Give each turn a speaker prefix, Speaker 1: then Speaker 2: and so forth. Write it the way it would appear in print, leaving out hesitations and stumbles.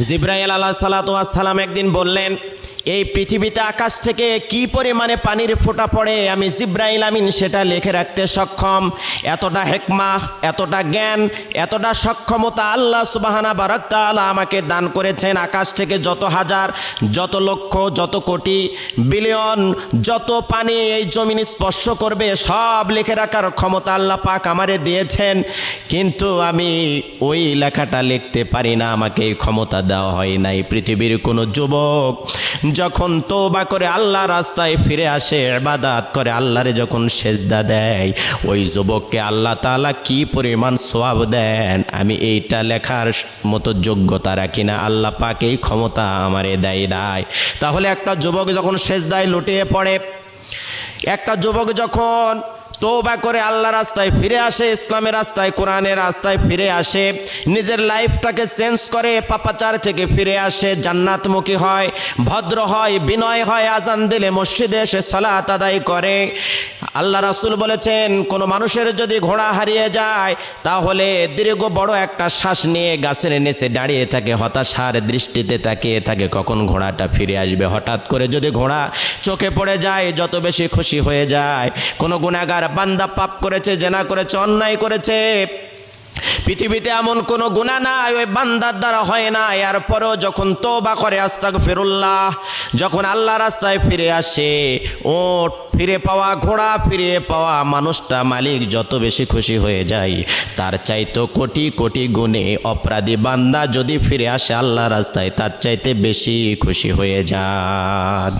Speaker 1: জিবরাইল আলাইহিস সালাতু ওয়াস সালাম একদিন বললেন, এই পৃথিবীতে আকাশ থেকে কি পরিমাণে পানির ফোঁটা পড়ে আমি জিবরাইল আমিন সেটা লিখে রাখতে সক্ষম। এতটা হিকমাহ, এতটা জ্ঞান, এতটা সক্ষমতা আল্লাহ সুবহানাহু ওয়া তাআলা আমাকে দান করেছেন। আকাশ থেকে যত হাজার, যত লক্ষ, যত কোটি, বিলিয়ন, যত পানি এই জমিন স্পর্শ করবে সব লিখে রাখার ক্ষমতা আল্লাহ পাক আমারে দিয়েছেন, কিন্তু আমি ওই লেখাটা লিখতে পারি না, আমাকে এই ক্ষমতা দেওয়া হয় নাই। পৃথিবীর কোনো যুবক যখন তওবা করে আল্লাহর রাস্তায় ফিরে আসে, ইবাদত করে আল্লাহরে যখন সেজদা দেয়, ওই যুবককে আল্লাহ তাআলা কি পরিমাণ সওয়াব দেন আমি এইটা লেখার মতো যোগ্যতা রাখি না। আল্লাহ পাক এই ক্ষমতা আমারে দেয় নাই। তাহলে একটা যুবক যখন সেজদায় লুটিয়ে পড়ে, একটা যুবক যখন তওবা করে আল্লাহ রাস্তায় ফিরে আসে, ইসলামের রাস্তায়, কোরআনের রাস্তায় ফিরে আসে, নিজের লাইফটাকে চেঞ্জ করে, পাপাচার থেকে ফিরে আসে, জান্নাতমুখী হয়, ভদ্র হয়, বিনয় হয়, আজান দিলে মসজিদে এসে সালাত আদায় করে। আল্লাহ রাসূল বলেছেন, কোনো মানুষের যদি ঘোড়া হারিয়ে যায় তাহলে দীর্ঘ বড় একটা শ্বাস নিয়ে গাছের নিচে দাঁড়িয়ে থাকে, হতাশার দৃষ্টিতে তাকিয়ে থাকে কখন ঘোড়াটা ফিরে আসবে। হঠাৎ করে যদি ঘোড়া চোখে পড়ে যায় যত বেশি খুশি হয়ে যায়। কোনো গুনাহগার বান্দা পাপ করেছে, জেনা করেছে, অন্যায় করেছে, পৃথিবীতে এমন কোনো গুনাহ নাই ওই বান্দার দ্বারা হয় না, এরপরেও যখন তওবা করে আস্তাগফিরুল্লাহ, যখন আল্লাহ রাস্তায় ফিরে আসে, ওট ফিরে পাওয়া, ঘোড়া ফিরে পাওয়া মানুষটা, মালিক যত বেশি খুশি হয়ে যায়, তার চাইতে কোটি কোটি গুণে অপরাধী বান্দা যদি ফিরে আসে আল্লাহ রাস্তায় তার চাইতে বেশি খুশি হয়ে যায়।